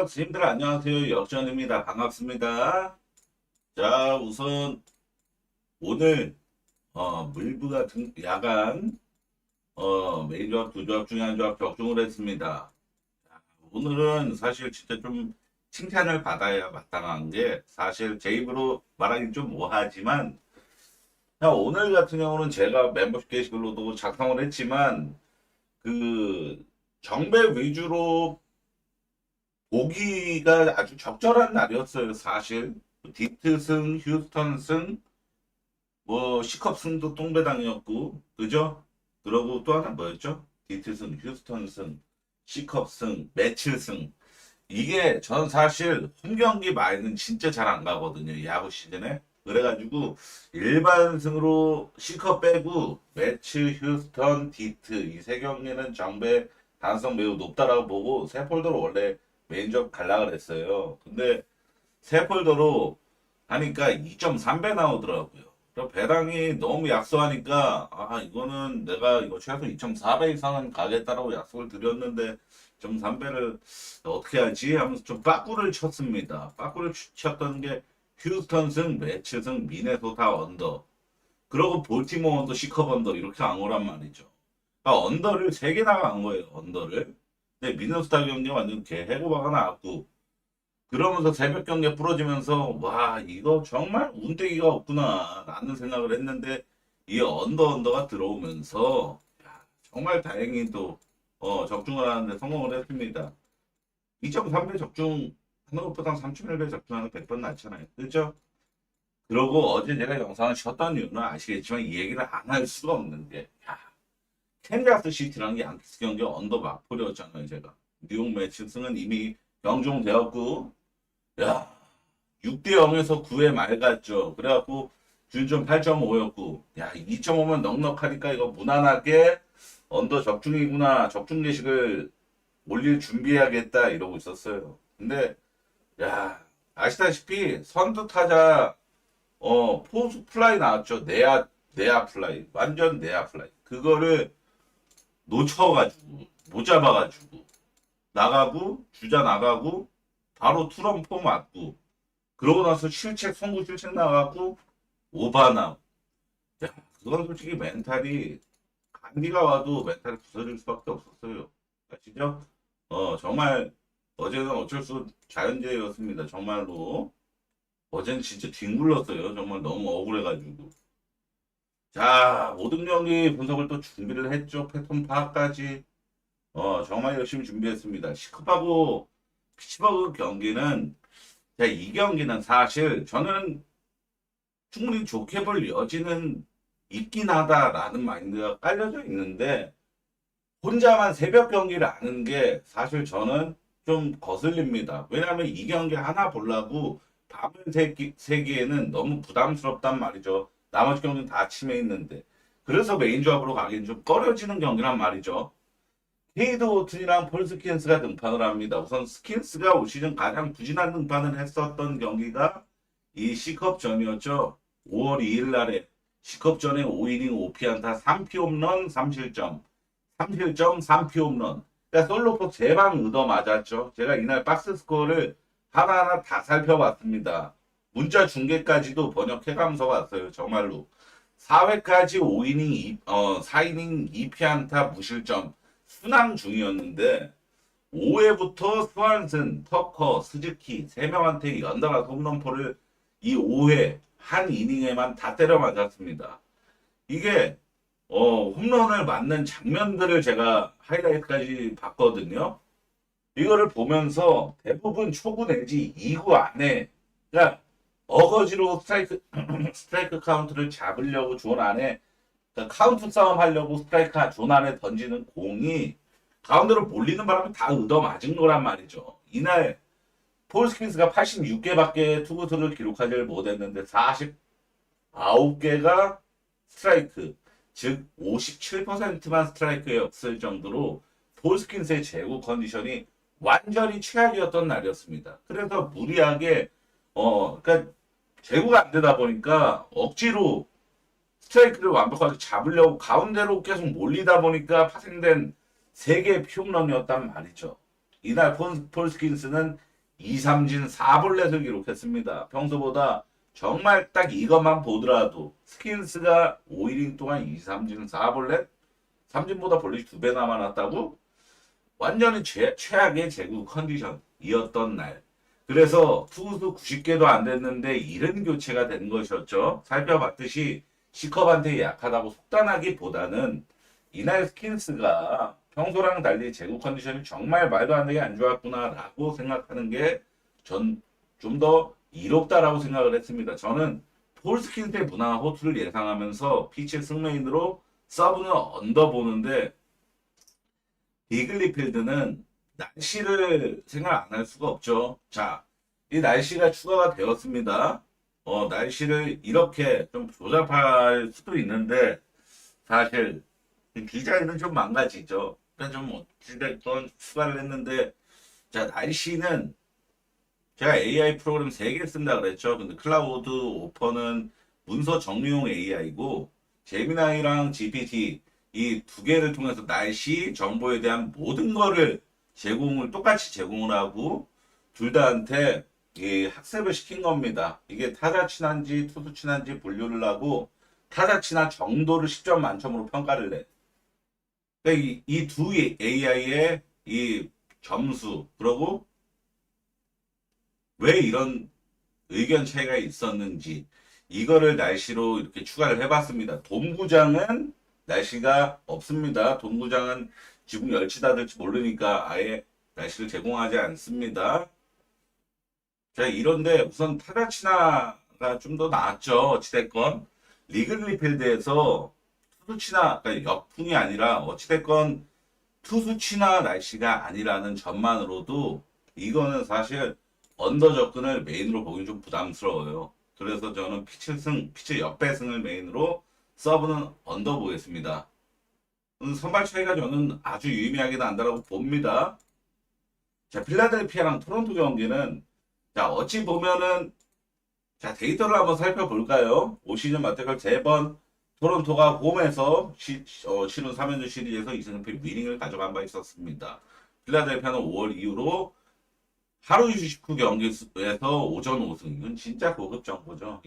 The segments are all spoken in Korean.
스님들 안녕하세요. 역전입니다. 반갑습니다. 자, 우선 오늘 물부 같은 야간 메인 조합 두 조합 중에 한 조합 적중을 했습니다. 오늘은 사실 진짜 좀 칭찬을 받아야 마땅한 게 사실 제 입으로 말하기 좀 뭐하지만 오늘 같은 경우는 제가 멤버십 게시글로도 작성을 했지만 그 정배 위주로 보기가 아주 적절한 날이었어요, 사실. 디트승, 휴스턴승, 뭐, 시컵승도 똥배당이었고, 그죠? 그러고 또 하나 뭐였죠? 디트승, 휴스턴승, 시컵승, 매칠승. 이게 전 사실 홈경기 말고는 진짜 잘 안 가거든요, 야구 시즌에. 그래가지고 일반승으로 C컵 빼고 매치, 휴스턴, 디트 이 세 경기는 정배 가능성 매우 높다라고 보고 세 폴더로 원래 메인적 갈라 그랬어요. 근데 세 폴더로 하니까 2.3배 나오더라고요. 그럼 배당이 너무 약소하니까 이거는 내가 이거 최소 2.4배 이상은 가겠다라고 약속을 드렸는데 2.3배를 어떻게 하지 하면서 좀 빠꾸를 쳤습니다. 빠꾸를 쳤던 게 휴스턴승, 매츠승, 미네소타 언더. 그러고 볼티모어 언더, 시커버 언더 이렇게 안 거란 말이죠. 언더를 3개나 간 거예요. 언더를. 근데 미네소타 경기 완전 개 해고박아 나왔고 그러면서 새벽 경기에 부러지면서 와 이거 정말 운대기가 없구나 라는 생각을 했는데 이 언더가 들어오면서 야, 정말 다행히 또 적중을 하는데 성공을 했습니다. 2.3배 적중하는 것보다 3.1배 적중하는 100번 낫잖아요. 그렇죠? 그러고 어제 제가 영상을 켰던 이유는 아시겠지만 이 얘기를 안 할 수가 없는 게 캔자스 시티라는 양키스 경기 언더 막폴이었잖아요. 제가 뉴욕 매치스는 이미 경종되었고 야 6대 0에서 9회 말 갔죠. 그래갖고 준점 8.5였고 야 2.5면 넉넉하니까 이거 무난하게 언더 적중이구나 적중 계식을 올릴 준비해야겠다 이러고 있었어요. 근데 야 아시다시피 선두 타자 포수 플라이 나왔죠. 내야 플라이 완전 내야 플라이 그거를 놓쳐가지고 못 잡아가지고 나가고 주자 나가고 바로 투런포 맞고 그러고 나서 송구 실책 나가고 오바남. 야, 그건 솔직히 멘탈이 감기가 와도 멘탈이 부서질 수밖에 없었어요. 아시죠? 정말 어제는 어쩔 수 자연재해였습니다. 정말로 어제는 진짜 뒹굴렀어요. 정말 너무 억울해가지고. 자, 모든 경기 분석을 또 준비를 했죠. 패턴 파악까지. 정말 열심히 준비했습니다. 시급하고 피츠버그 경기는 이 경기는 사실 저는 충분히 좋게 볼 여지는 있긴 하다라는 마인드가 깔려져 있는데 혼자만 새벽 경기를 아는 게 사실 저는 좀 거슬립니다. 왜냐하면 이 경기 하나 보려고 밤을 새기에는 너무 부담스럽단 말이죠. 나머지 경기는 다 아침에 있는데 그래서 메인 조합으로 가기는 좀 꺼려지는 경기란 말이죠. 헤이드 오튼이랑 폴 스킨스가 등판을 합니다. 우선 스킨스가 올 시즌 가장 부진한 등판을 했었던 경기가 이 C컵전이었죠. 5월 2일 날에 C컵전에 5이닝 5피안타 3피 홈런 3실점 3실점 3피 홈런 그러니까 솔로포 3방 얻어 맞았죠. 제가 이날 박스 스코어를 하나하나 다 살펴봤습니다. 문자 중계까지도 번역해가면서 왔어요. 정말로 4회까지 4이닝 2피안타 무실점 순항 중이었는데 5회부터 스완슨, 터커, 스즈키 3명한테 연달아 홈런포를 이 5회 한 이닝에만 다 때려 맞았습니다. 이게 홈런을 맞는 장면들을 제가 하이라이트까지 봤거든요. 이거를 보면서 대부분 초구 내지 2구 안에 그러니까 어거지로 스트라이크 카운트를 잡으려고 존 안에 그러니까 카운트 싸움 하려고 스트라이크 존 안에 던지는 공이 가운데로 몰리는 바람에 다 얻어맞은 거란 말이죠. 이날 폴 스킨스가 86개밖에 투구수를 기록하지 못했는데 49개가 스트라이크 즉 57%만 스트라이크였을 정도로 폴 스킨스의 제구 컨디션이 완전히 최악이었던 날이었습니다. 그래서 무리하게 그러니까 제구가 안 되다 보니까 억지로 스트라이크를 완벽하게 잡으려고 가운데로 계속 몰리다 보니까 파생된 3개의 피홈런이었단 말이죠. 이날 폴 스킨스는 2, 3진 4볼넷을 기록했습니다. 평소보다 정말 딱 이것만 보더라도 스킨스가 5이닝 동안 2, 3진 4볼넷, 삼진보다 볼넷이 2배나 많았다고? 완전히 최악의 제구 컨디션이었던 날. 그래서 투수 90개도 안 됐는데 이른 교체가 된 것이었죠. 살펴봤듯이 C컵한테 약하다고 속단하기보다는 이날 스킨스가 평소랑 달리 제구 컨디션이 정말 말도 안 되게 안 좋았구나라고 생각하는 게 전 좀 더 이롭다라고 생각을 했습니다. 저는 폴 스킨스의 무난한 호투를 예상하면서 피치 승메인으로 서브는 언더 보는데 비글리 필드는 날씨를 생각 안 할 수가 없죠. 자, 이 날씨가 추가가 되었습니다. 날씨를 이렇게 좀 조잡할 수도 있는데 사실 디자인은 좀 망가지죠. 그러니까 좀 어찌됐건 추가를 했는데 자, 날씨는 제가 AI 프로그램 3개 쓴다 그랬죠. 근데 클라우드 오퍼는 문서 정리용 AI고 제미나이랑 GPT 이 두 개를 통해서 날씨 정보에 대한 모든 거를 똑같이 제공을 하고 둘 다한테 이 학습을 시킨 겁니다. 이게 타자 친한지 투수 친한지 분류를 하고 타자 친한 정도를 10점 만점으로 평가를 내. 그러니까 이 두 AI의 이 점수 그리고 왜 이런 의견 차이가 있었는지 이거를 날씨로 이렇게 추가를 해봤습니다. 돔구장은 날씨가 없습니다. 돔구장은 지금 열치다 될지 모르니까 아예 날씨를 제공하지 않습니다. 자, 이런데 우선 타다치나가 좀 더 나았죠. 어찌됐건 리글리 필드에서 투수치나 그러니까 역풍이 아니라 어찌됐건 투수치나 날씨가 아니라는 점만으로도 이거는 사실 언더 접근을 메인으로 보기 좀 부담스러워요. 그래서 저는 피치 역배승을 메인으로 서브는 언더 보겠습니다. 선발 차이가 저는 아주 유의미하게 난다라고 봅니다. 자, 필라델피아랑 토론토 경기는 자, 어찌 보면은 자, 데이터를 한번 살펴볼까요? 올 시즌 맞대결 3번 토론토가 홈에서 치른 3연전 시리즈에서 2승 위닝을 가져간 바 있었습니다. 필라델피아는 5월 이후로 하루 휴식 후 경기에서 오전 5승. 이건 진짜 고급 정보죠.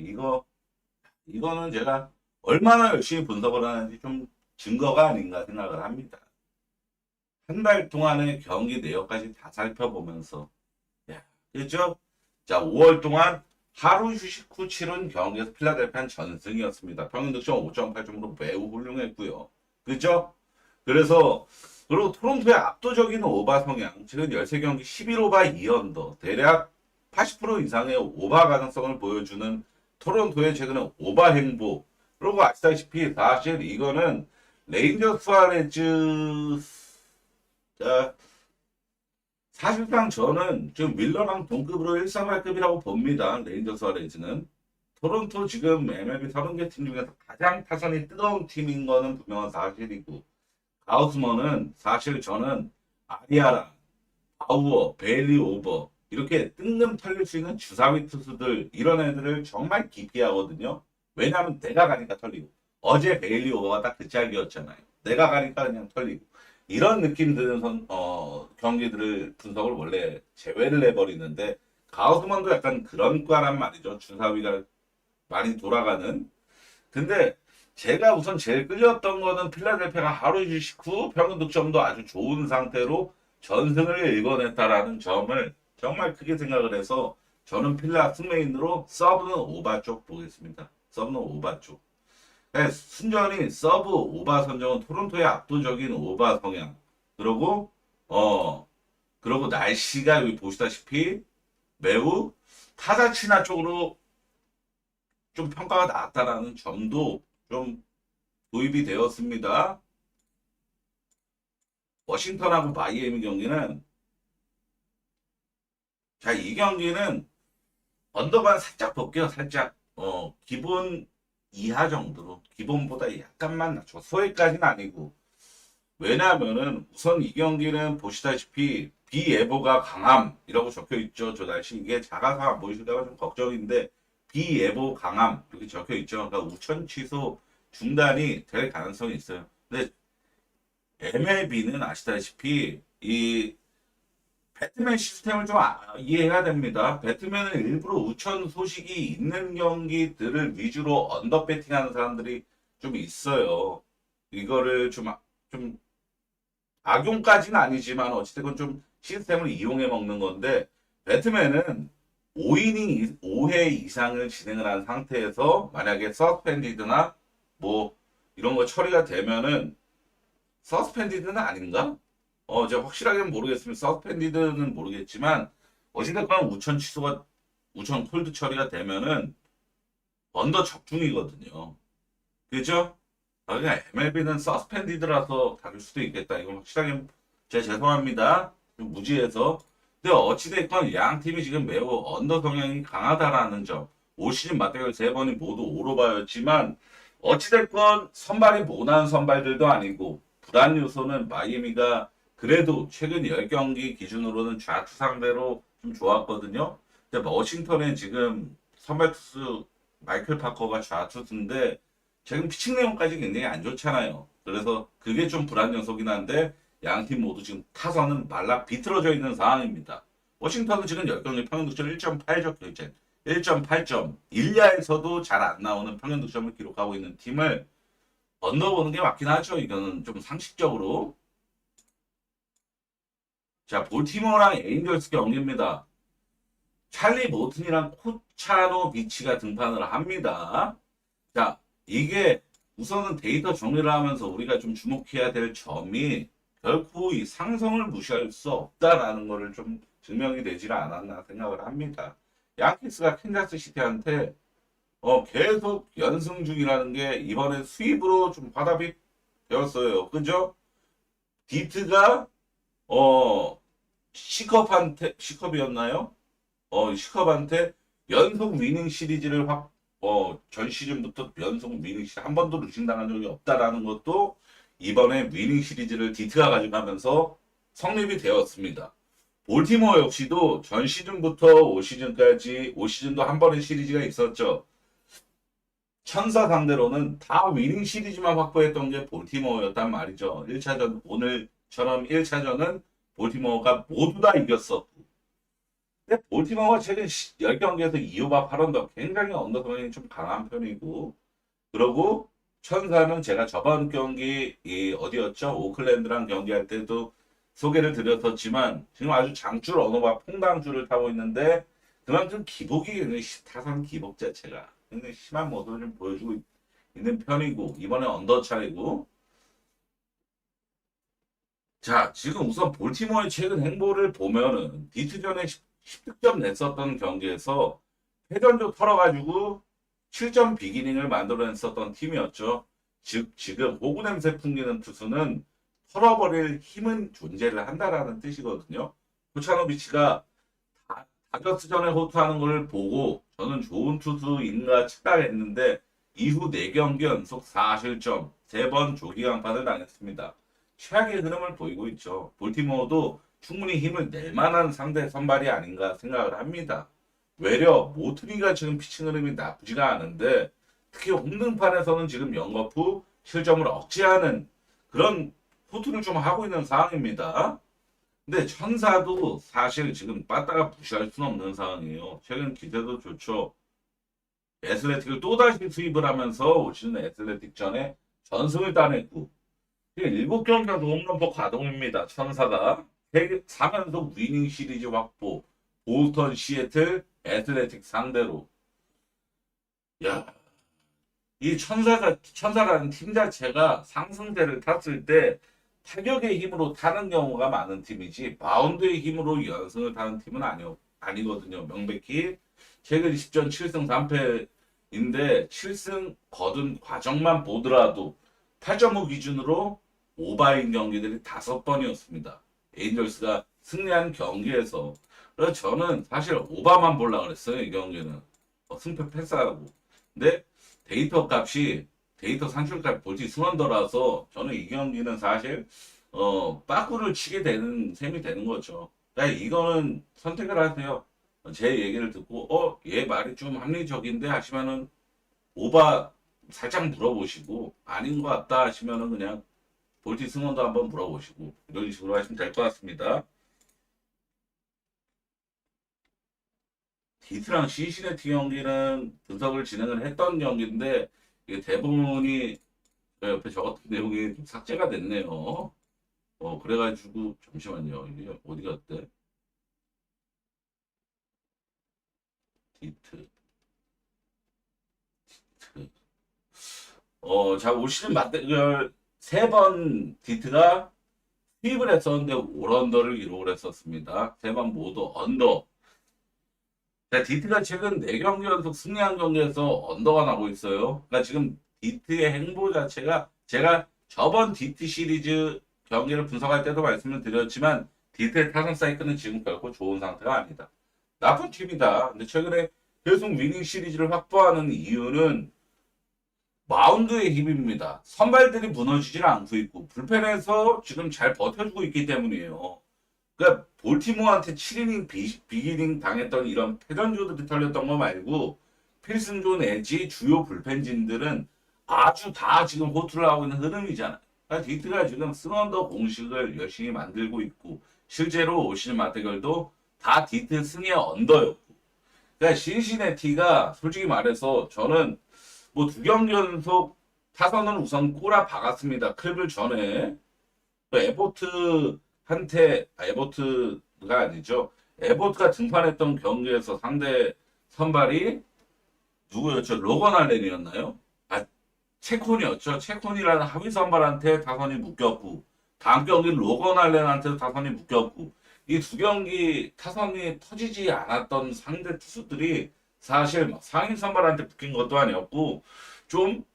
이거는 제가 얼마나 열심히 분석을 하는지 좀 증거가 아닌가 생각을 합니다. 한 달 동안의 경기 내역까지 다 살펴보면서 야, 그렇죠? 자, 5월 동안 하루 휴식 후 치른 경기에서 필라델피아는 전승이었습니다. 평균 득점 5.8점으로 매우 훌륭했고요. 그렇죠? 그리고 토론토의 압도적인 오바 성향, 최근 13경기 11오바 2언더, 대략 80% 이상의 오바 가능성을 보여주는 토론토의 최근의 오바 행보. 그리고 아시다시피 사실 이거는 레인저 수아레즈, 자, 사실상 저는 지금 윌러랑 동급으로 138급이라고 봅니다. 레인저 수아레즈는. 토론토 지금 MLB 30개 팀 중에서 가장 타선이 뜨거운 팀인 거는 분명한 사실이고, 가우스먼은 사실 저는 아리아라, 바우어, 베일리 오버 이렇게 뜬금 털릴 수 있는 주사위 투수들 이런 애들을 정말 기피하거든요. 왜냐하면 내가 가니까 털리고 어제 베일리 오버가 딱 그 짝이었잖아요. 내가 가니까 그냥 털리고 이런 느낌 드는 경기들을 분석을 원래 제외를 해버리는데 가우스먼도 약간 그런 과란 말이죠. 주사위가 많이 돌아가는. 근데 제가 우선 제일 끌렸던 거는 필라델피아가 하루 휴식 후 평균 득점도 아주 좋은 상태로 전승을 읽어냈다라는 점을 정말 크게 생각을 해서 저는 필라 승메인으로 서브는 오바 쪽 보겠습니다. 서브는 오바 쪽. 네, 순전히 서브 오바 선정은 토론토의 압도적인 오바 성향. 그리고 날씨가 여기 보시다시피 매우 타자 친화 쪽으로 좀 평가가 낮다라는 점도 좀 도입이 되었습니다. 워싱턴하고 마이애미 경기는 자, 이 경기는 언더만 살짝 볼게요. 살짝 기본 이하 정도로 기본보다 약간만 낮춰 소외까지는 아니고 왜냐하면은 우선 이 경기는 보시다시피 비예보가 강함이라고 적혀 있죠. 저 날씨 이게 작아서 안 보이실까봐 좀 걱정인데 비예보 강함 이렇게 적혀 있죠. 그러니까 우천 취소 중단이 될 가능성이 있어요. 근데 MLB는 아시다시피 이 배트맨 시스템을 좀 이해해야 됩니다. 배트맨은 일부러 우천 소식이 있는 경기들을 위주로 언더 배팅하는 사람들이 좀 있어요. 이거를 좀 악용까지는 아니지만 어찌됐건 좀 시스템을 이용해 먹는 건데 배트맨은 5회 이상을 진행을 한 상태에서 만약에 서스펜디드나 뭐 이런 거 처리가 되면은 서스펜디드는 아닌가? 제가 확실하게는 모르겠습니다. 서스펜디드는 모르겠지만 어찌됐건 우천 콜드 처리가 되면은 언더 적중이거든요. 그죠? 그냥 MLB는 서스펜디드라서 다를 수도 있겠다. 이건 확실하게 제가 죄송합니다. 좀 무지해서. 근데 어찌됐건 양 팀이 지금 매우 언더 성향이 강하다라는 점. 올 시즌 맞대결 세 번이 모두 오로바였지만 어찌됐건 선발이 모난 선발들도 아니고 불안 요소는 마이애미가 그래도 최근 10경기 기준으로는 좌투 상대로 좀 좋았거든요. 근데 워싱턴에 지금 선발 투수 마이클 파커가 좌투수인데 최근 피칭 내용까지 굉장히 안 좋잖아요. 그래서 그게 좀 불안 요소긴 한데 양 팀 모두 지금 타선은 말라 비틀어져 있는 상황입니다. 워싱턴은 지금 10경기 평균 득점 1.8점 결제 1.8점 1야에서도 잘 안 나오는 평균 득점을 기록하고 있는 팀을 건너보는 게 맞긴 하죠. 이거는 좀 상식적으로. 자, 볼티모어랑 에인절스 경기입니다. 찰리 모튼이랑 코차노 비치가 등판을 합니다. 자, 이게 우선은 데이터 정리를 하면서 우리가 좀 주목해야 될 점이 결코 이 상성을 무시할 수 없다라는 것을 좀 증명이 되질 않았나 생각을 합니다. 양키스가 캔자스 시티한테 계속 연승 중이라는 게 이번에 수입으로 좀 화답이 되었어요. 그죠? 디트가 시컵이었나요? 시컵한테 연속 위닝 시리즈를 전 시즌부터 연속 위닝 시리즈 한 번도 루징 당한 적이 없다라는 것도 이번에 위닝 시리즈를 디트가 가져가면서 성립이 되었습니다. 볼티모어 역시도 전 시즌부터 올 시즌까지 올 시즌도 한 번의 시리즈가 있었죠. 천사 상대로는 다 위닝 시리즈만 확보했던 게 볼티모어였단 말이죠. 1차전 오늘처럼 1차전은 볼티모어가 모두 다 이겼었고 근데 볼티모어가 최근 10경기에서 2호바 8언더 굉장히 언더성이 좀 강한 편이고 그러고 천사는 제가 저번 경기 어디였죠? 오클랜드랑 경기할 때도 소개를 드렸었지만 지금 아주 장줄 언어바 퐁당줄을 타고 있는데 그만큼 기복이 굉장히 타선 기복 자체가 굉장히 심한 모습을 좀 보여주고 있는 편이고 이번에 언더 차이고 자 지금 우선 볼티모어의 최근 행보를 보면은 디트전에 10득점 냈었던 경기에서 회전도 털어가지고 7점 비기닝을 만들어냈었던 팀이었죠. 즉 지금 호구 냄새 풍기는 투수는 털어버릴 힘은 존재를 한다라는 뜻이거든요. 후차노비치가 다저스전에 호투하는 걸 보고 저는 좋은 투수인가 착각했는데 이후 4경기 연속 4실점 3번 조기 강판을 당했습니다. 최악의 흐름을 보이고 있죠. 볼티모어도 충분히 힘을 낼 만한 상대 선발이 아닌가 생각을 합니다. 외려 모트리가 지금 피칭 흐름이 나쁘지가 않은데 특히 홈런판에서는 지금 영거푸 실점을 억제하는 그런 호투를 좀 하고 있는 상황입니다. 근데 천사도 사실 지금 빠따가 무시할 수는 없는 상황이에요. 최근 기세도 좋죠. 애슬레틱을 또다시 수입을 하면서 올 시즌 애슬레틱전에 전승을 따냈고 7경기 연속 홈런포 가동입니다. 천사가 3연속 위닝 시리즈 확보 보스턴, 시애틀, 애슬레틱 상대로 야, 이 천사라는 팀 자체가 상승세를 탔을 때 타격의 힘으로 타는 경우가 많은 팀이지 마운드의 힘으로 연승을 타는 팀은 아니거든요. 명백히 최근 10전 7승 3패인데 7승 거둔 과정만 보더라도 8.5 기준으로 오바인 경기들이 5번이었습니다. 에인절스가 승리한 경기에서 그래서 저는 사실 오바만 보려고 그랬어요. 이 경기는 승패 패스하고 근데 데이터 산출값 볼티 승원더라서 저는 이 경기는 사실 빠꾸를 치게 되는 셈이 되는 거죠. 그러니까 이거는 선택을 하세요. 제 얘기를 듣고 얘 말이 좀 합리적인데 하시면은 오바 살짝 물어보시고 아닌 것 같다 하시면은 그냥 볼티 승원도 한번 물어보시고 이런 식으로 하시면 될 것 같습니다. 디트랑 시시네티 경기는 분석을 진행을 했던 경기인데 이게 대부분이 저 옆에 적었던 내용이 좀 삭제가 됐네요. 그래가지고 잠시만요. 이게 어디 갔대? 디트. 자, 올 시즌 맞대결 3번 디트가 수입을 했었는데 올언더를 기록을 했었습니다. 3번 모두 언더. 자, 디트가 최근 4경기 연속 승리한 경기에서 언더가 나고 있어요. 그러니까 지금 디트의 행보 자체가 제가 저번 디트 시리즈 경기를 분석할 때도 말씀을 드렸지만 디트의 타선 사이클은 지금 결코 좋은 상태가 아니다. 나쁜 팀이다. 근데 최근에 계속 위닝 시리즈를 확보하는 이유는 마운드의 힘입니다. 선발들이 무너지질 않고 있고 불펜에서 지금 잘 버텨주고 있기 때문이에요. 그러니까 볼티모어한테 7이닝 비기닝 당했던 이런 패전조들이 털렸던 거 말고 필승조 내지 주요 불펜진들은 아주 다 지금 호투를 하고 있는 흐름이잖아요. 그러니까 디트가 지금 승언더 공식을 열심히 만들고 있고 실제로 올 시즌 맞대결도 다 디트 승의 언더였고 그러니까 신시내티가 솔직히 말해서 저는 뭐 2경기 연속 타선은 우선 꼬라 박았습니다. 클블 전에 또 에보트가 아니죠. 에보트가 등판했던 경기에서 상대 선발이 누구였죠? 로건 알렌이었나요? 아, 체콘이었죠. 체콘이라는 하위 선발한테 타선이 묶였고 다음 경기는 로건 알렌한테 타선이 묶였고 이 2경기 타선이 터지지 않았던 상대 투수들이 사실 막 상위 선발한테 묶인 것도 아니었고 좀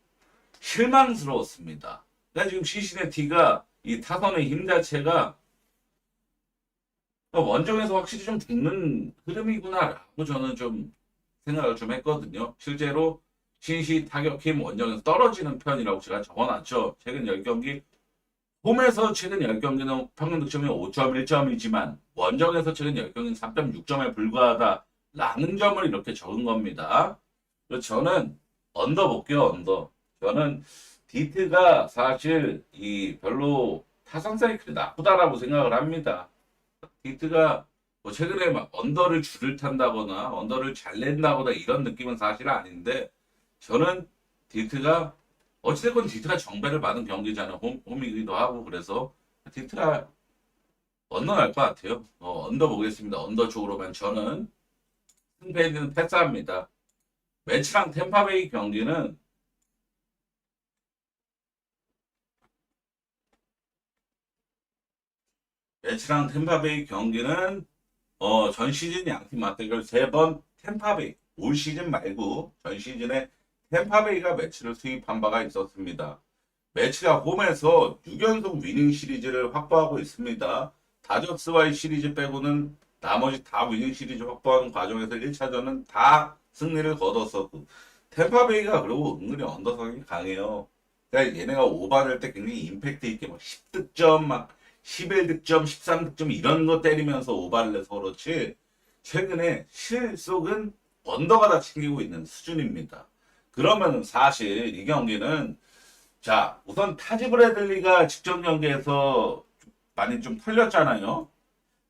실망스러웠습니다. 그러니까 지금 시시네티가 이 타선의 힘 자체가 원정에서 확실히 좀 죽는 흐름이구나라고 저는 좀 생각을 좀 했거든요. 실제로 신시 타격 힘 원정에서 떨어지는 편이라고 제가 적어놨죠. 최근 10경기 홈에서 최근 10경기는 평균 득점이 5.1점이지만 원정에서 최근 10경기는 3.6점에 불과하다라는 점을 이렇게 적은 겁니다. 저는 언더 볼게요. 언더. 저는 디트가 사실 이 별로 타선 사이클이 나쁘다라고 생각을 합니다. 디트가 뭐 최근에 막 언더를 줄을 탄다거나 언더를 잘 낸다거나 이런 느낌은 사실 아닌데 저는 디트가 어찌됐건 디트가 정배를 받은 경기잖아요. 홈이기도 하고 그래서 디트가 언더 날 것 같아요. 언더 보겠습니다. 언더 쪽으로만 저는 승패는 패스합니다. 매치랑 템파베이 경기는 매치랑 템파베이 경기는 전 시즌 양팀 맞대결 3번 템파베이 올 시즌 말고 전 시즌에 템파베이가 매치를 수입한 바가 있었습니다. 매치가 홈에서 6연속 위닝 시리즈를 확보하고 있습니다. 다저스와의 시리즈 빼고는 나머지 다 위닝 시리즈 확보하는 과정에서 1차전은 다 승리를 거뒀었고 템파베이가 그리고 은근히 언더성이 강해요. 그러니까 얘네가 오버할 때 굉장히 임팩트 있게 막 10득점 막 11득점 13득점 이런 거 때리면서 오버를 해서 그렇지 최근에 실속은 언더가 다 챙기고 있는 수준입니다. 그러면 사실 이 경기는 자 우선 타지 브래들리가 직전 경기에서 많이 좀 털렸잖아요.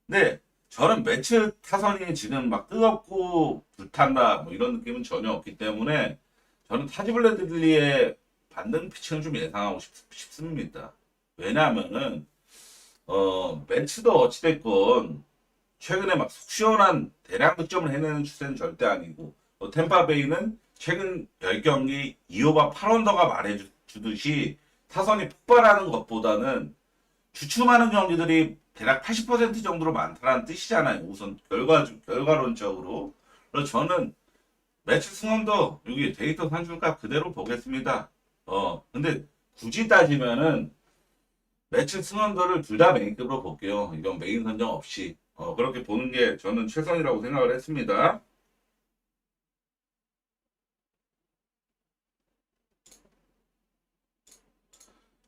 근데 저는 매치 타선이 지금 막 뜨겁고 불탄다 뭐 이런 느낌은 전혀 없기 때문에 저는 타지 브래들리의 반등 피칭을 좀 예상하고 싶습니다. 왜냐하면은 매치도 어찌됐건 최근에 막 속 시원한 대량 득점을 해내는 추세는 절대 아니고 템파베이는 최근 10경기 2오바 8언더가 말해주듯이 타선이 폭발하는 것보다는 주춤하는 경기들이 대략 80% 정도로 많다는 뜻이잖아요. 우선 결과론적으로. 그래서 저는 매치 승원도 여기 데이터 산출값 그대로 보겠습니다. 근데 굳이 따지면은 매치 승원도를 둘 다 메인급으로 볼게요. 이건 메인 선정 없이. 그렇게 보는 게 저는 최선이라고 생각을 했습니다.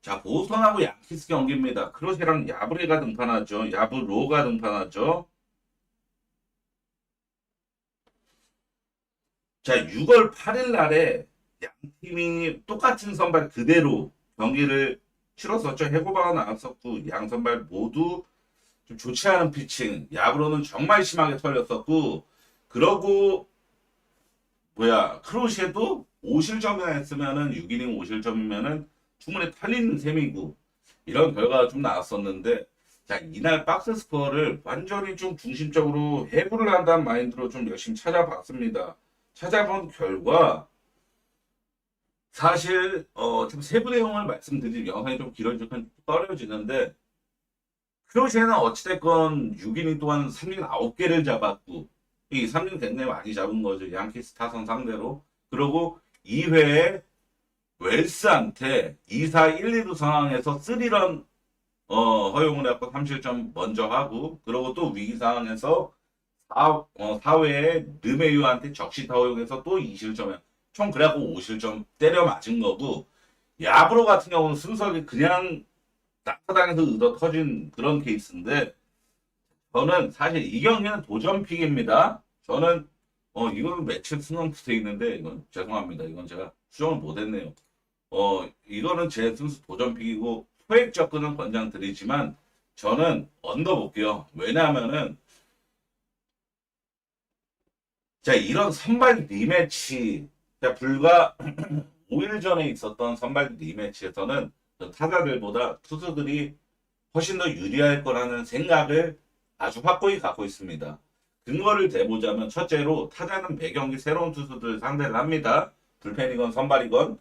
자, 보스턴하고 양키스 경기입니다. 크로시랑 야브레가 등판하죠. 야브로가 등판하죠. 자, 6월 8일 날에 양 팀이 똑같은 선발 그대로 경기를 치렀었죠. 해고바가 나왔었고, 양 선발 모두 좀 좋지 않은 피칭. 야브로는 정말 심하게 털렸었고, 그러고 크로시에도 5실점이나 했으면은 6이닝 5실점이면은 충분히 털린 셈이고 이런 결과가 좀 나왔었는데 자 이날 박스 스코어를 완전히 좀 중심적으로 해부를 한다는 마인드로 좀 열심히 찾아봤습니다. 찾아본 결과 사실 좀 세부 내용을 말씀드리면 영상이 좀 길어지면 떨어지는데 크로시에는 어찌됐건 6이닝 동안 3진 9개를 잡았고 이 3진 굉장히 많이 잡은 거죠. 양키스 타선 상대로. 그리고 2회에 웰스한테 2사 1, 2루 상황에서 3런 허용을 해갖고 3실점 먼저 하고 그리고 또 위기 상황에서 4회에 르메유한테 적시타 허용해서 또 2실점에 총 그래갖고 5실점 때려 맞은 거고 야브로 같은 경우는 순서가 그냥 낙타당에서 의도 터진 그런 케이스인데 저는 사실 이 경기는 도전픽입니다. 저는 이거는 매치 승원도 돼 있는데 이건 죄송합니다. 이건 제가 수정을 못했네요. 이거는 제 순수 도전픽이고 소액 접근은 권장드리지만 저는 언더 볼게요. 왜냐하면은 자 이런 선발 리매치 불과 5일 전에 있었던 선발 리매치에서는 타자들보다 투수들이 훨씬 더 유리할 거라는 생각을 아주 확고히 갖고 있습니다. 근거를 대보자면 첫째로 타자는 매경기 새로운 투수들 상대를 합니다. 불펜이건 선발이건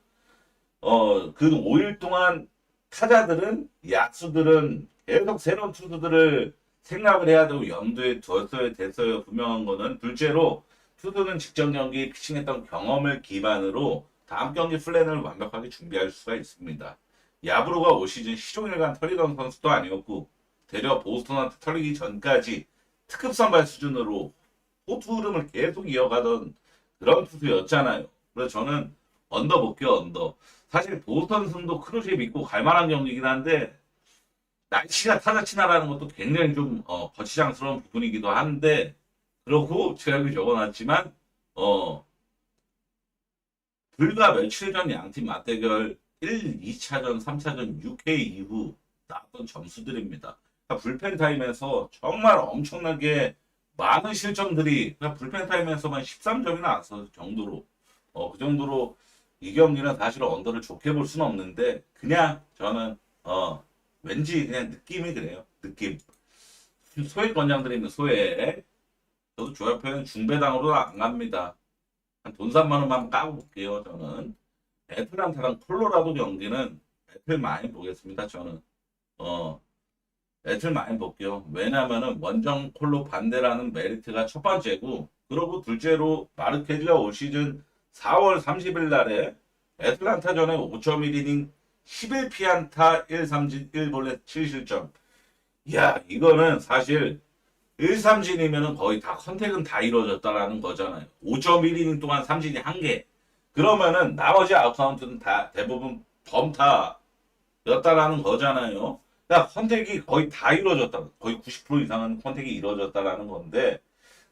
그 5일 동안 타자들은 야수들은 계속 새로운 투수들을 생각을 해야 되고 염두에 뒀어야 됐어요. 분명한 거는 둘째로 투수는 직전 경기 피칭했던 경험을 기반으로 다음 경기 플랜을 완벽하게 준비할 수가 있습니다. 야브로가 올 시즌 시종일관 털리던 선수도 아니었고 대려 보스턴한테 털리기 전까지 특급 선발 수준으로 호투 흐름을 계속 이어가던 그런 투수였잖아요. 그래서 저는 언더 볼게요. 언더. 사실 보스턴 승도 크루시에 믿고 갈 만한 경기이긴 한데 날씨가 타자치나라는 것도 굉장히 좀 거치장스러운 부분이기도 한데 그렇고 제가 여기 적어놨지만 불과 며칠 전 양팀 맞대결 1, 2차전, 3차전 6회 이후 나왔던 점수들입니다. 그러니까 불펜 타임에서 정말 엄청나게 많은 실점들이 그러니까 불펜 타임에서만 13점이 나왔을 정도로 그 정도로 이 경기는 사실 언더를 좋게 볼 수는 없는데 그냥 저는 왠지 그냥 느낌이 그래요. 느낌. 소액 권장드리는 소액. 저도 조합표현 중배당으로 안 갑니다. 한 돈 3만 원만 까고 볼게요. 저는 애틀란타랑 콜로라도 경기는 애틀 많이 보겠습니다. 저는 애틀 많이 볼게요. 왜냐하면은 원정 콜로 반대라는 메리트가 첫 번째고 그리고 둘째로 마르케즈가 올 시즌 4월 30일 날에 애틀란타전에 5.1이닝 11피안타 1삼진 1볼넷 7실점. 이야 이거는 사실 1삼진이면은 거의 다 컨택은 다 이루어졌다라는 거잖아요. 5.1이닝 동안 삼진이 1개. 그러면은 나머지 아웃카운트는 다 대부분 범타였다라는 거잖아요. 그러니까 컨택이 거의 다 이루어졌다. 거의 90% 이상은 컨택이 이루어졌다라는 건데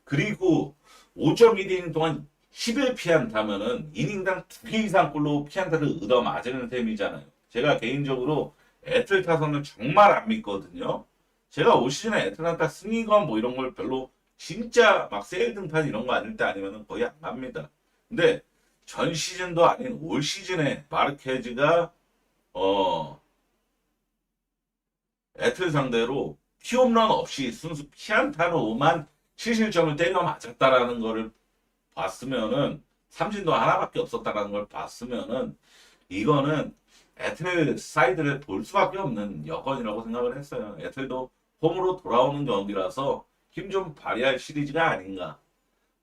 그리고 5.1이닝 동안 11피안타면은 이닝당 2개 이상 골로 피안타를 얻어 맞으는 셈이잖아요. 제가 개인적으로 애틀 타선을 정말 안 믿거든요. 제가 올 시즌에 애틀란타 승이건 뭐 이런 걸 별로 진짜 막 세일 등판 이런 거 아닐 때 아니면 거의 안 갑니다. 근데 전 시즌도 아닌 올 시즌에 마르케즈가 애틀 상대로 피홈런 없이 순수 피안타로만 7실점을 때려 맞았다라는 거를 봤으면은 삼진도 하나밖에 없었다라는 걸 봤으면은 이거는 애틀 사이드를 볼 수밖에 없는 여건이라고 생각을 했어요. 애틀도 홈으로 돌아오는 경기라서 힘 좀 발휘할 시리즈가 아닌가.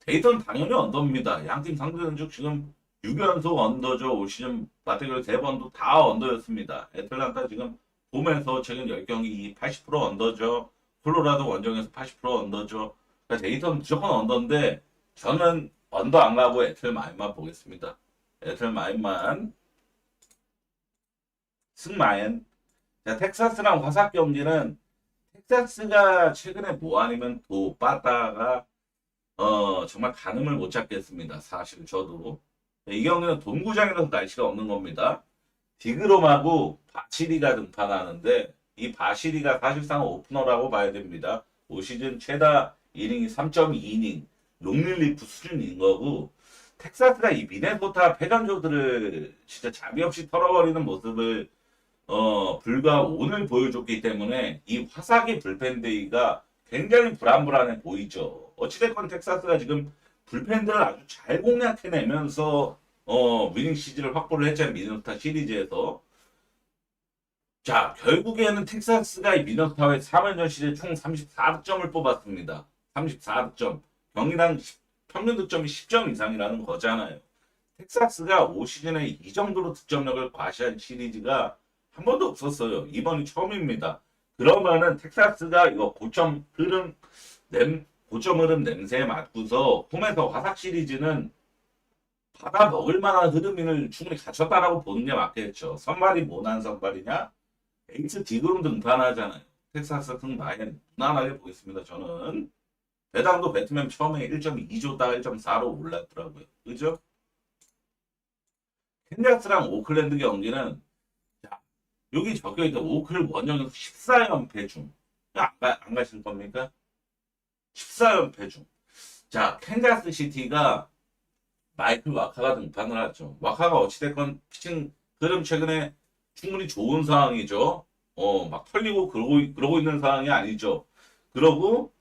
데이터는 당연히 언더입니다. 양팀 상대전적 지금 6연속 언더죠. 올 시즌 맞대결 3번도 다 언더였습니다. 애틀란타 지금 홈에서 최근 10경기 80% 언더죠. 콜로라도 원정에서 80% 언더죠. 그러니까 데이터는 무조건 언더인데 저는 언더 안 가고 애틀 마인만 보겠습니다. 애틀 마인만 승마인. 자, 텍사스랑 화삭 경기는 텍사스가 최근에 뭐 아니면 또 빠따가 정말 가늠을 못 잡겠습니다. 사실 저도 이 경기는 동구장이라서 날씨가 없는 겁니다. 디그롬하고 바시리가 등판하는데 이 바시리가 사실상 오프너라고 봐야 됩니다. 올 시즌 최다 이닝이 3.2이닝 롱릴리프 수준인 거고, 텍사스가 이 미네소타 패전조들을 진짜 자비 없이 털어버리는 모습을 불과 오늘 보여줬기 때문에 이 화사기 불펜데이가 굉장히 불안불안해 보이죠. 어찌됐건 텍사스가 지금 불펜들을 아주 잘 공략해내면서 위닝 시즌을 확보를 했잖아요. 미네소타 시리즈에서. 자, 결국에는 텍사스가 이 미네소타와의 3연전 시리즈 총 34득점을 뽑았습니다. 34득점. 경기당 평균 득점이 10점 이상이라는 거잖아요. 텍사스가 올 시즌에 이 정도로 득점력을 과시한 시리즈가 한 번도 없었어요. 이번이 처음입니다. 그러면은 텍사스가 이거 고점 흐름 냄새에 맞고서 홈에서 화삭 시리즈는 받아 먹을 만한 흐름을 충분히 갖췄다라고 보는 게 맞겠죠. 선발이 모난 선발이냐? 에이스 디그룸 등판하잖아요. 텍사스 승마엔 무난하게 보겠습니다. 저는 배당도 배트맨 처음에 1.2줬다가 1.4로 올랐더라고요. 그죠? 캔자스랑 오클랜드 경기는 자, 여기 적혀있는 오클 원정에서 14연패 중. 안 가실 겁니까? 14연패 중. 자, 캔자스 시티가 마이클 와카가 등판을 하죠. 와카가 어찌됐건 피칭 흐름 최근에 충분히 좋은 상황이죠. 막 털리고 그러고 있는 상황이 아니죠. 그러고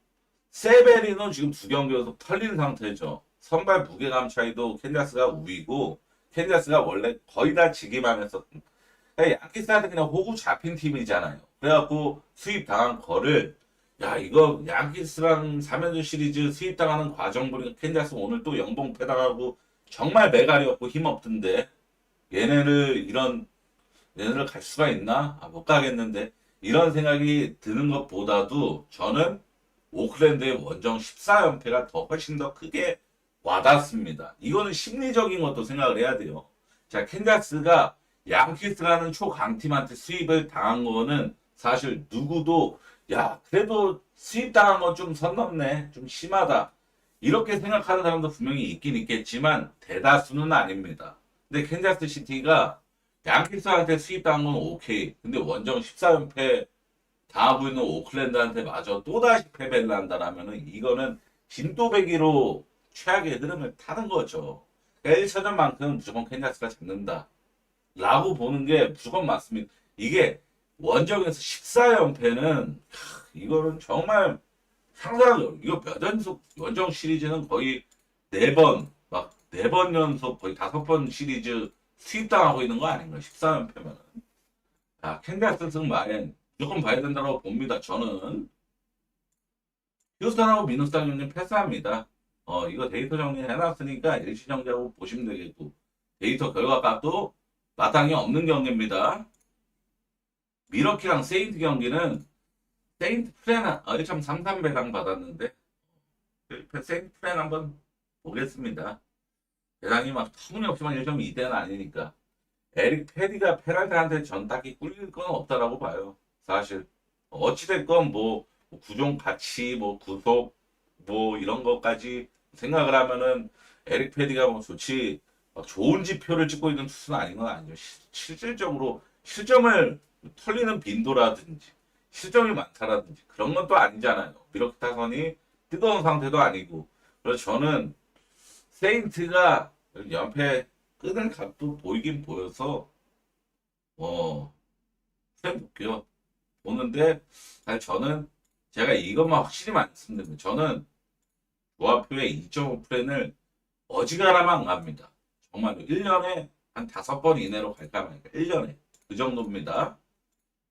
세베리는 지금 두 경기에서 털린 상태죠. 선발 무게감 차이도 캔자스가 우위고 캔자스가 원래 거의 다 지기만 했었던 양키스한테 그냥 호구 잡힌 팀이잖아요. 그래갖고 수입 당한 거를 야 이거 양키스랑 3연전 시리즈 수입 당하는 과정 보니까 캔자스 오늘 또 연봉 패당하고 정말 매갈이었고 힘없던데 얘네를 갈 수가 있나? 못 가겠는데 이런 생각이 드는 것보다도 저는 오클랜드의 원정 14연패가 더 훨씬 더 크게 와닿습니다. 이거는 심리적인 것도 생각을 해야 돼요. 자, 캔자스가 양키스라는 초강팀한테 수입을 당한 거는 사실 누구도 야 그래도 수입 당한 건 좀 선 넘네, 좀 심하다 이렇게 생각하는 사람도 분명히 있긴 있겠지만 대다수는 아닙니다. 근데 캔자스 시티가 양키스한테 수입 당한 건 오케이. 근데 원정 14연패 당하고 있는 오클랜드한테 마저 또다시 패배를 한다라면은 이거는 진또배기로 최악의 흐름을 타는 거죠. 1차전만큼 무조건 캔자스가 잡는다. 라고 보는 게 무조건 맞습니다. 이게 원정에서 14연패는 이거는 정말 상상을 이거 몇 연속 원정 시리즈는 거의 4번 막 4번 연속 거의 5번 시리즈 수입당하고 있는 거 아닌가 14연패면은. 자, 캔자스 승마엔 무조건 봐야 된다고 봅니다. 저는 휴스턴하고 미누스탄 경기 패스합니다. 이거 데이터 정리해놨으니까 일시정지하고 보시면 되겠고 데이터 결과값도 마땅히 없는 경기입니다. 미러키랑 세인트 경기는 세인트 프렌 1.33 배당 받았는데 세인트 프렌 한번 보겠습니다. 배당이 막 터무니없이만 1.2대는 아니니까 에릭 페디가 페랄트한테 전 딱히 꿀릴 건 없다라고 봐요. 사실 어찌됐건 뭐 구종 가치 뭐 구속 뭐 이런 것까지 생각을 하면은 에릭 페디가 뭐 좋지 막 좋은 지표를 찍고 있는 투수는 아닌 건 아니죠. 실질적으로 실점을 털리는 빈도라든지 실점이 많다라든지 그런 건 또 아니잖아요. 미러키 타선이 뜨거운 상태도 아니고 그래서 저는 세인트가 연패 끊을 각도 보이긴 보여서 해볼게요. 보는데 사실 저는 제가 이것만 확실히 말씀드립니다. 저는 조합표의 2.5 프렌을 어지간하면 안 갑니다. 정말로 1년에 한 5번 이내로 갈까 말까. 1년에 그 정도입니다.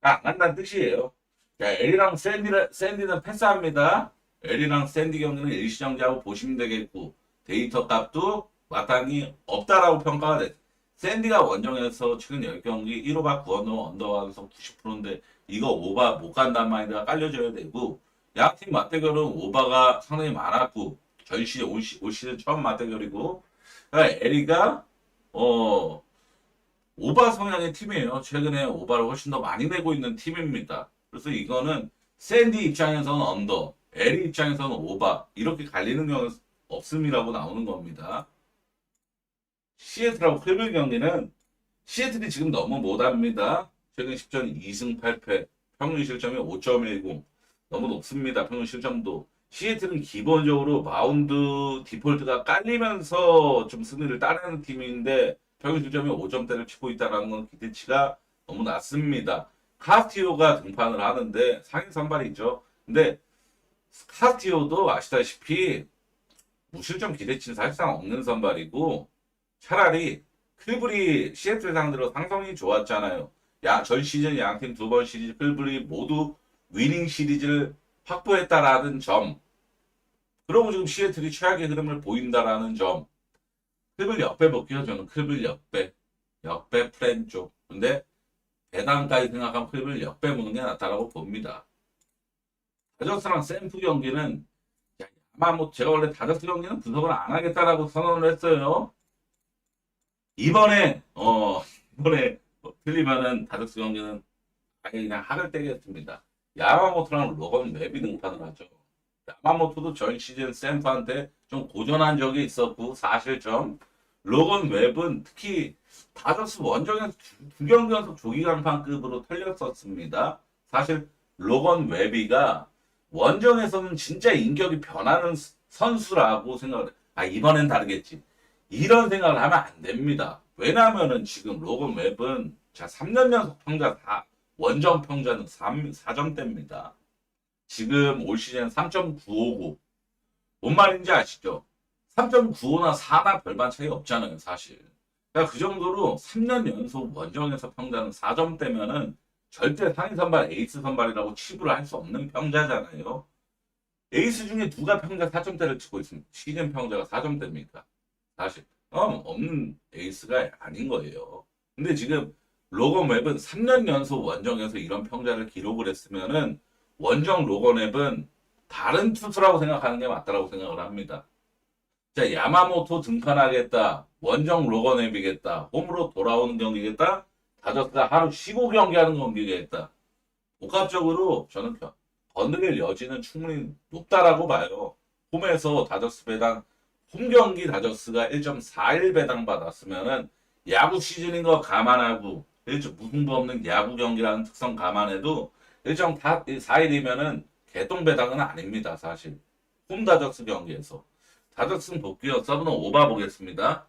안 간다는 뜻이에요. 자, 엘이랑 샌디는 패스합니다. 엘이랑 샌디 경기는 일시정지하고 보시면 되겠고 데이터 값도 마땅히 없다라고 평가가 됐어요. 샌디가 원정에서 최근 10경기 1호바 9언더 언더와서 90%인데 이거 오바 못 간다는 마인드가 깔려줘야 되고 양팀 맞대결은 오바가 상당히 많았고 전 시즌 올 시즌 처음 맞대결이고 그러니까 에리가 오바 성향의 팀이에요. 최근에 오바를 훨씬 더 많이 내고 있는 팀입니다. 그래서 이거는 샌디 입장에서는 언더, 에리 입장에서는 오바 이렇게 갈리는 경우는 없음이라고 나오는 겁니다. 시애틀하고 클리블 경기는 시애틀이 지금 너무 못합니다. 최근 10전 2승 8패, 평균 실점이 5.10 너무 높습니다. 평균 실점도 시애틀은 기본적으로 마운드 디폴트가 깔리면서 좀 승리를 따내는 팀인데 평균 득점이 5점대를 치고 있다는 건 기대치가 너무 낮습니다. 카스티오가 등판을 하는데 상위 선발이죠. 근데 카스티오도 아시다시피 무실점 기대치는 사실상 없는 선발이고 차라리 클브리 시애틀 상대로 상성이 좋았잖아요. 전 시즌 양팀 두 번 시리즈 클브리 모두 위닝 시리즈를 확보했다라는 점. 그러고 지금 시애틀이 최악의 흐름을 보인다라는 점. 클블 역배 볼게요. 저는 클블 역배. 역배 플랜 쪽. 근데 배당까지 생각하면 클블 역배 보는 게 낫다라고 봅니다. 다저스랑 샘프 경기는 아마 뭐 제가 원래 다저스 경기는 분석을 안 하겠다라고 선언을 했어요. 이번에 틀리면은 다저스 경기는 아예 그냥 학을 떼겠습니다. 야마모토랑 로건 웹이 등판을 하죠. 야마모토도 전 시즌 샘프한테 좀 고전한 적이 있었고 사실점. 로건 웹은 특히 다저스 원정에서 두 경기 연속 조기 간판급으로 털렸었습니다. 사실 로건 웹이가 원정에서는 진짜 인격이 변하는 선수라고 생각을 해. 이번엔 다르겠지. 이런 생각을 하면 안 됩니다. 왜냐면은 지금 로건 웹은 자 3년 연속 평자 원정 평자는 4점대입니다. 지금 올 시즌 3.959. 뭔 말인지 아시죠? 3.95나 4나 별반 차이 없잖아요, 사실. 그러니까 그 정도로 3년 연속 원정에서 평자는 4점대면은 절대 상위 선발, 에이스 선발이라고 치부를 할 수 없는 평자잖아요. 에이스 중에 누가 평자 4점대를 치고 있습니다. 시즌 평자가 4점대입니까? 사실 없는 에이스가 아닌 거예요. 근데 지금 로건 웹은 3년 연속 원정에서 이런 평자를 기록을 했으면은 원정 로건 웹은 다른 투수라고 생각하는 게 맞다라고 생각을 합니다. 자, 야마모토 등판하겠다. 원정 로건 웹이겠다. 홈으로 돌아오는 경기겠다. 다저스가 하루 15경기하는 경기겠다. 복합적으로 저는 건드릴 여지는 충분히 높다라고 봐요. 홈에서 다저스 배당 홈 경기 다저스가 1.41 배당 받았으면은 야구 시즌인 거 감안하고 무승부 없는 야구 경기라는 특성 감안해도 1.41이면은 개똥 배당은 아닙니다, 사실. 홈 다저스 경기에서. 다저스는 볼게요. 서브는 오바 보겠습니다.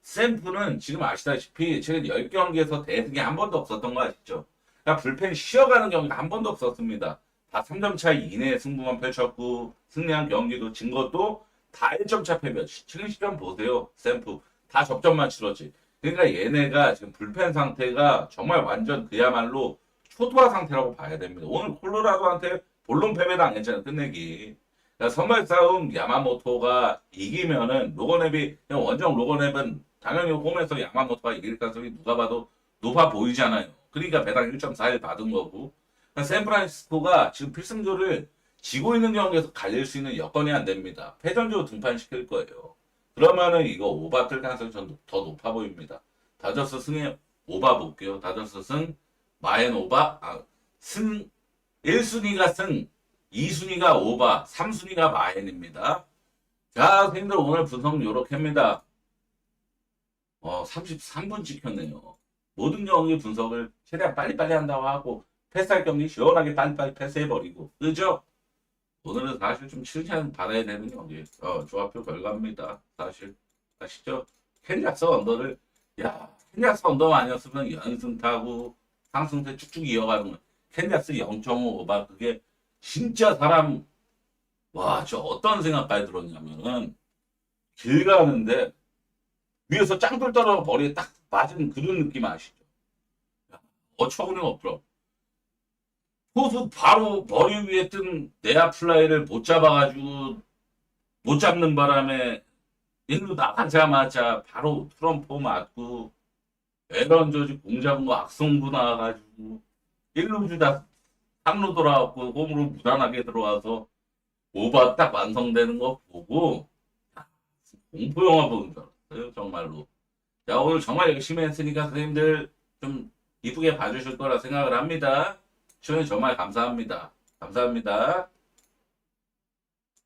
샘프는 지금 아시다시피 최근 10경기에서 대승이 한 번도 없었던 거 아시죠? 그러니까 불펜 쉬어가는 경기가 한 번도 없었습니다. 다 3점 차이 이내에 승부만 펼쳤고 승리한 경기도 진 것도 다 1점 차 패배. 70점 보세요. 샘프. 다 접점만 치렀지. 그러니까 얘네가 지금 불펜 상태가 정말 완전 그야말로 초토화 상태라고 봐야 됩니다. 오늘 콜로라도한테 본론 패배 당했잖아요. 끝내기. 그러니까 선발 싸움 야마모토가 이기면은 로건앱이 원정 로건앱은 당연히 홈에서 야마모토가 이길 가능성이 누가 봐도 높아 보이잖아요. 그러니까 배당 1.41 받은 거고. 그러니까 샌프란시스코가 지금 필승조를 지고 있는 경기에서 갈릴 수 있는 여건이 안 됩니다. 패전조 등판시킬 거예요. 그러면은 이거 오바 뜰 가능성이 더 높아 보입니다. 다저스 승에 오바 볼게요. 다저스 승, 마엔 오바, 승 1순위가 승, 2순위가 오바, 3순위가 마엔입니다. 자, 선생님들 오늘 분석 요렇게 합니다. 33분 찍혔네요. 모든 경기 분석을 최대한 빨리빨리 한다고 하고 패스할 경기 시원하게 빨리빨리 패스해버리고 그죠? 오늘은 사실 좀 칭찬 받아야 되는 경기 조합표 결과입니다. 사실 아시죠? 캔자스 언더를 캔자스 언더만 아니었으면 연승 타고 상승세 쭉쭉 이어가는 거. 캔자스 0.5 오바 그게 진짜 사람 저 어떤 생각까지 들었냐면은 길 가는데 위에서 짱돌 떨어 머리에 딱 맞은 그런 느낌 아시죠? 어처구니가 없더라고. 포수 바로 머리 위에 뜬 내야 플라이를 못 잡아가지고 못 잡는 바람에 일루 나가자마자 바로 트럼프 맞고 에런 저지 공 잡은 거 악성구 나와가지고 일루 주다 3루 돌아왔고 홈으로 무난하게 들어와서 오바 딱 완성되는 거 보고 공포 영화 보는 줄 알았어요 정말로. 자 오늘 정말 열심히 했으니까 선생님들 좀 이쁘게 봐주실 거라 생각을 합니다. 시청해 정말 감사합니다. 감사합니다.